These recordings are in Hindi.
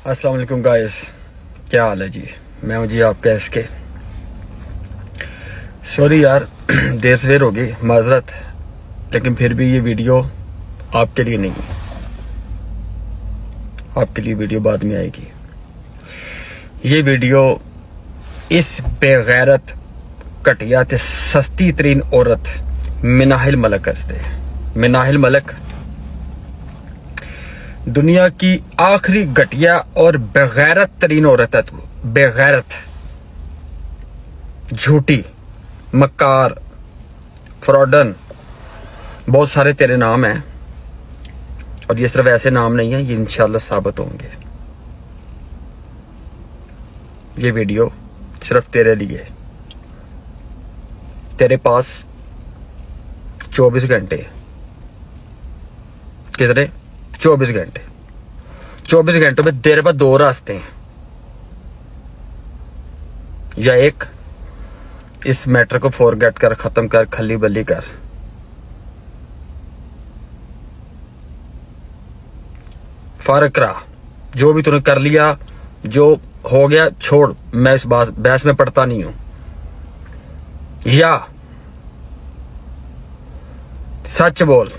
अस्सलाम वालेकुम गाइस, क्या हाल है जी। मैं हूं जी आपका एसके। सॉरी यार देर सवेर हो गई, माजरत, लेकिन फिर भी ये वीडियो आपके लिए नहीं है। आपके लिए वीडियो बाद में आएगी। ये वीडियो इस बेगैरत घटिया ते सस्ती तरीन औरत मिनाहिल मलक हंसते। मिनाहिल मलक दुनिया की आखिरी घटिया और बेगैरत तरीन औरत है। तू बेगैरत, झूठी, मक्कार, फ्रॉडन, बहुत सारे तेरे नाम हैं और ये सिर्फ ऐसे नाम नहीं है, ये इंशाल्लाह साबित होंगे। ये वीडियो सिर्फ तेरे लिए। तेरे पास 24 घंटे, कितने 24 घंटे। 24 घंटों में तेरे पास दो रास्ते हैं। या एक, इस मैटर को फॉरगेट कर, खत्म कर, खली बली कर। फर्क रहा, जो भी तूने कर लिया, जो हो गया छोड़, मैं इस बात बहस में पड़ता नहीं हूं। या सच बोल,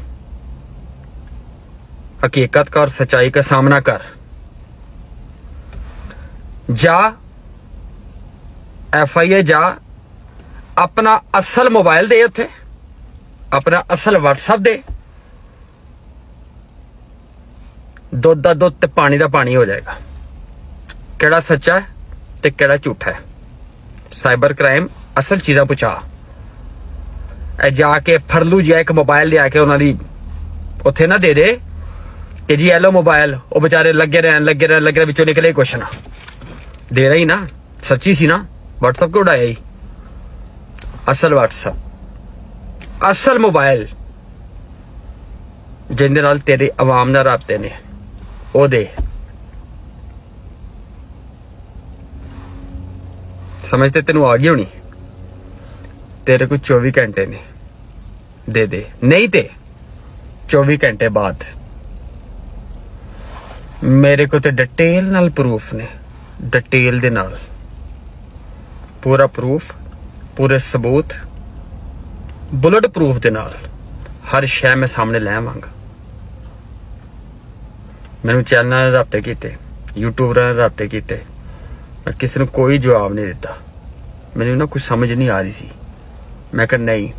हकीकत का और सच्चाई का सामना कर। जा FIA जा, अपना असल मोबाइल दे, उथे अपना असल WhatsApp दे। दुध दा दुध ते पानी दा पानी हो जाएगा। केड़ा सच्चा है ते केड़ा झूठा है। साइबर क्राइम असल चीज़ा पुछा। जाके फरलू जिहा एक मोबाइल लिया के उन्होंने उथे ना दे दे कि जी एलो मोबाइल, वो बेचारे लगे रहे बिचों निकले कुछ ना। दे रही ना, सच्ची सी ना, WhatsApp को उड़ाया ही। असल WhatsApp, असल मोबाइल जिंदे नाल तेरे अवाम नाल राबते ने, ओ दे। समझते तेनू आ गई होनी। तेरे को 24 घंटे ने, दे दे। नहीं ते 24 घंटे बाद मेरे को तो डिटेल नाल प्रूफ ने, डिटेल दे नाल पूरा प्रूफ, पूरे सबूत, बुलेट प्रूफ दे नाल हर शय मैं सामने ले आवांगा। मैनू चैनल ने राबते किते, यूट्यूबर ने राबते किते, मैं किसी ने कोई जवाब नहीं दिता। मैनू ना कुछ समझ नहीं आ रही सी। मैं कहा नहीं,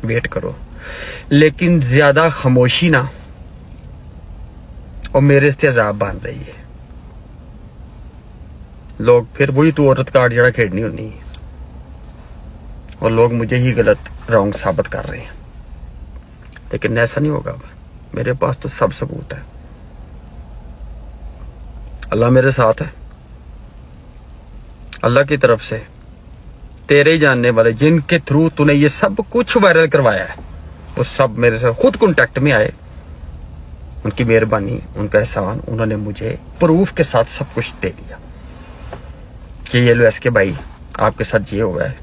वेट करो। लेकिन ज्यादा खामोशी ना और मेरे से अजाब बन रही है। लोग फिर वही तू औरत कार्ड जरा खेड़नी होनी है और लोग मुझे ही गलत रॉन्ग साबित कर रहे हैं। लेकिन ऐसा नहीं होगा, मेरे पास तो सब सबूत है। अल्लाह मेरे साथ है। अल्लाह की तरफ से तेरे ही जानने वाले जिनके थ्रू तूने ये सब कुछ वायरल करवाया है, वो सब मेरे से खुद कांटेक्ट में आए। उनकी मेहरबानी, उनका एहसान, उन्होंने मुझे प्रूफ के साथ सब कुछ दे दिया कि ये लो एसके भाई, आपके साथ ये हुआ है,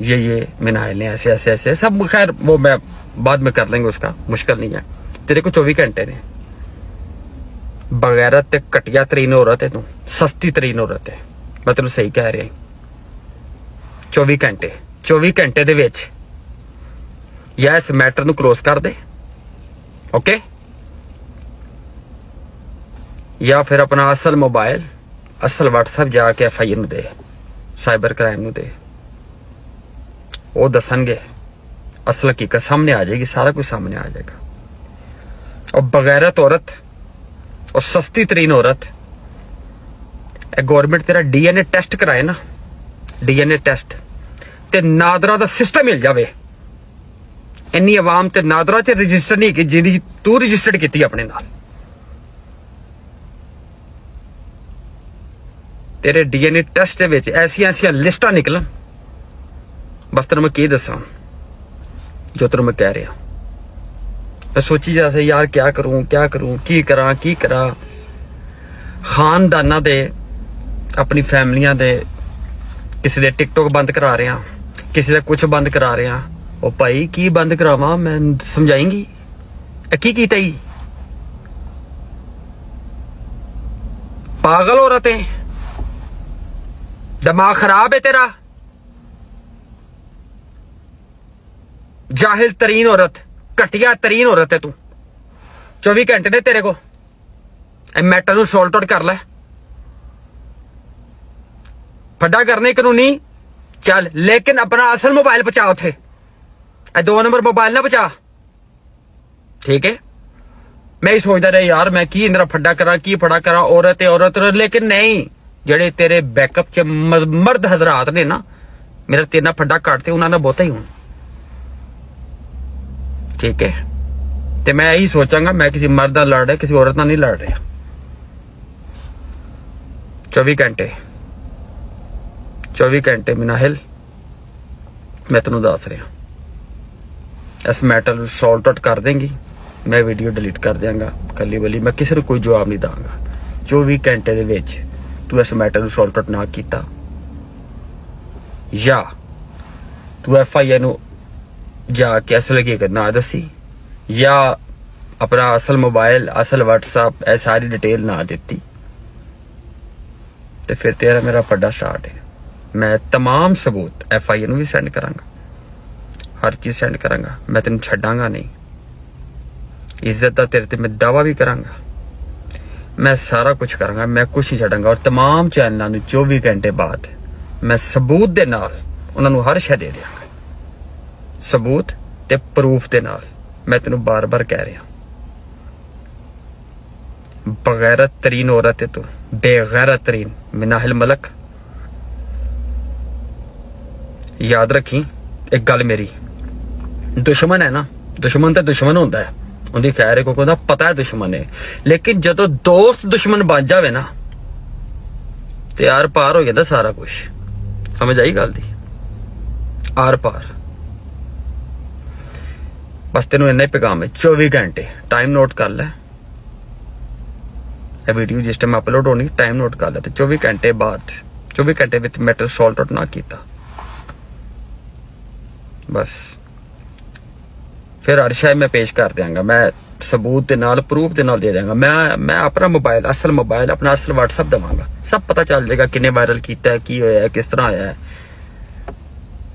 ये मिनाहिल ने ऐसे ऐसे ऐसे सब। खैर वो मैं बाद में कर लेंगे, उसका मुश्किल नहीं है। तेरे को 24 घंटे ने। बगैरत ते घटिया तरीन औरत है तू, सस्ती तरीन औरत है। मैं तेन सही कह रहा। 24 घंटे दे विच या इस मैटर नू क्लोज कर दे, ओके, या फिर अपना असल मोबाइल, असल WhatsApp जाके FIA नू दे, साइबर क्राइम नू दे। वो दसनगे, असल हकीकत सामने आ जाएगी, सारा कुछ सामने आ जाएगा। और बगैरत औरत और सस्ती तरीन औरत, गवर्नमेंट तेरा DNA टेस्ट कराए ना, DNA टेस्ट ते नादरा दा सिस्टम मिल जावे। इन्नी आवाम ते नादरा ते रजिस्टर नहीं की जिंदी तू रजिस्टर्ड की अपने नाल। तेरे DNA टेस्ट विच ऐसियां ऐसियां लिस्टां निकलन, बस तेन मैं की दसा जो तेन मैं कह रहा। मैं सोची जा से यार क्या करूं की करा। खानदाना दे, अपनी फैमिलियां दे, किसी दे टिकटॉक बंद करा रहे हैं, किसी का कुछ बंद करा रहे हैं। ओ भाई की बंद करावा, मैं समझाएंगी की कीता ही पागल औरत है, दिमाग खराब है तेरा, जाहिल तरीन औरत, घटिया तरीन औरत है तू। 24 घंटे ने तेरे को मैटर नूं सॉल्ट आउट कर लै, फड्डा करने कानूनी चल, लेकिन अपना असल मोबाइल बचा उथे, 2 नंबर मोबाइल ना बचा, ठीक है। मैं ही सोचता रहा यार मैं की इंदिरा फड्डा करा, की फड़ा करा, औरत है औरत, लेकिन नहीं, जेडे तेरे बैकअप च मर्द हजरात ने ना मेरा तेना फड्डा काटते उन्होंने बहुता ही हूं, ठीक है। तो मैं यही सोचांगा मैं किसी मर्द नाल लड़ रहा, किसी औरत नाल नहीं लड़ रहा। 24 घंटे मिनाहिल मैं तेन दस रहा, इस मैटर सॉल्ट आउट कर देंगी, मैं वीडियो डिलीट कर देंगा कली वली, मैं किसी को कोई जवाब नहीं दांगा। 24 घंटे दे विच तू इस मैटर सॉल्ट आउट ना किया, या तू FIA नू जाके असल हकीकत ना दसी, या अपना असल मोबाइल, असल WhatsApp ए सारी डिटेल ना देती, तो फिर तेरा मेरा पड्डा स्टार्ट है। मैं तमाम सबूत FIA नू भी सेंड करांगा, हर चीज सेंड करांगा, मैं तेन छड्डांगा नहीं, इज्जत का तेरे ते मैं दावा भी करांगा, मैं सारा कुछ करांगा, मैं कुछ नहीं छड्डांगा। और तमाम चैनलों नू 24 घंटे बाद मैं सबूत दे नाल उन्हां नू हर शै दे देंगा, सबूत ते प्रूफ दे नाल। मैं तेनू बार बार कह रहा, बगैरत तरीन औरत है तू, बेगैरत तरीन मिनाहिल मलक। याद रखी एक गल मेरी, दुश्मन है ना, दुश्मन तो दुश्मन होता है, उनकी खैर को कहता पता है दुश्मन है, लेकिन जो दोस्त दुश्मन बन जाए ना तो यार पार हो जाता सारा कुछ। समझ आई गल दी, आर पार। बस तेन इन्ना ही पैगाम है, 24 घंटे टाइम नोट कर लै, वीडियो जिस टाइम अपलोड होनी टाइम नोट कर लै, 24 घंटे बाद 24 घंटे विच मैटर सॉल्ट आउट ना किया, बस फिर हर शय मैं पेश कर देंगा, मैं सबूत के नाल प्रूफ के नाल दे देंगा। मैं अपना मोबाइल, असल मोबाइल, अपना असल WhatsApp देवांगा, सब पता चल जाएगा किन्ने वायरल किया है, की होया है, किस तरह आया है,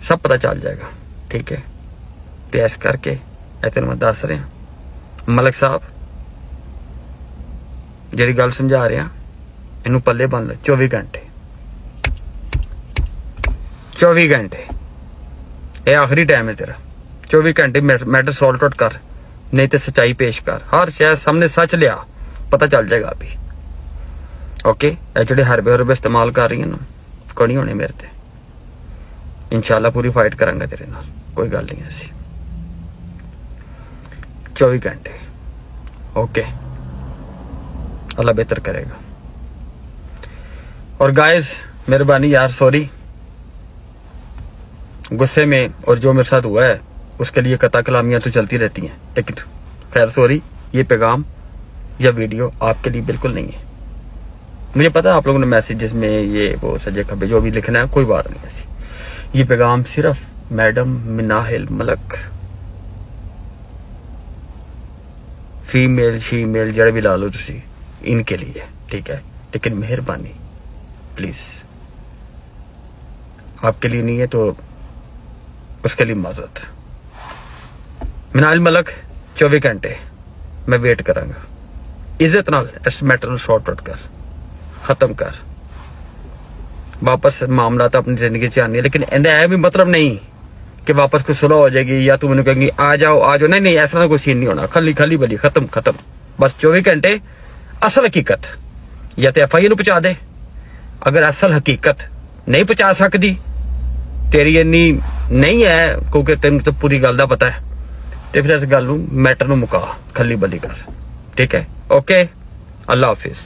सब पता चल जाएगा, ठीक है। तो इस करके तेन मैं दस रहा मलक साहब, जी गल समझा रहा इनू पल्ले बन लो। 24 घंटे 24 घंटे ये आखिरी टाइम है तेरा, 24 घंटे मैटर सॉल्ट आउट कर, नहीं तो सच्चाई पेश कर, हर शायद सामने सच लिया, पता चल जाएगा अभी, ओके। जो हरबे हरबे इस्तेमाल कर रही है ना कोई नहीं होने मेरे ते, इंशाल्लाह पूरी फाइट करांगा तेरे नाल, कोई गल नहीं ऐसी। 24 घंटे ओके, अल्लाह बेहतर करेगा। और गाइस मेहरबानी यार, सॉरी गुस्से में, और जो मेरे साथ हुआ है उसके लिए कता कलामियां तो चलती रहती हैं, लेकिन खैर सॉरी, ये पैगाम या वीडियो आपके लिए बिल्कुल नहीं है। मुझे पता है आप लोगों ने मैसेजेस में ये वो सजे खबे जो भी लिखना है, कोई बात नहीं ऐसी। ये पैगाम सिर्फ madam Minahil Malak, female shemale जड़ भी ला लो तुसी, इनके लिए, ठीक है। लेकिन मेहरबानी प्लीज, आपके लिए नहीं है तो उसके लिए माजरत। मिनाहिल मलक 24 घंटे मैं वेट करांगा, इज्जत नाल इस मैटर को सॉर्ट आउट कर, खत्म कर, वापस मामला तो अपनी जिंदगी से आनी है। लेकिन यह भी मतलब नहीं कि वापस कोई सुलह हो जाएगी या तू मैंने कहेंगी आ जाओ, नहीं नहीं, ऐसा कोई सीन नहीं होना, खली खली बली, खत्म खत्म, बस 24 घंटे असल हकीकत, या तो FIA नू पहुंचा दे, अगर असल हकीकत नहीं पहुंचा सकती, तेरी इन्नी नहीं है क्योंकि तेन तो पूरी गल का पता है, तो फिर इस गल मैटर नू मुका, खली बली कर, ठीक है। ओके, अल्लाह हाफिज।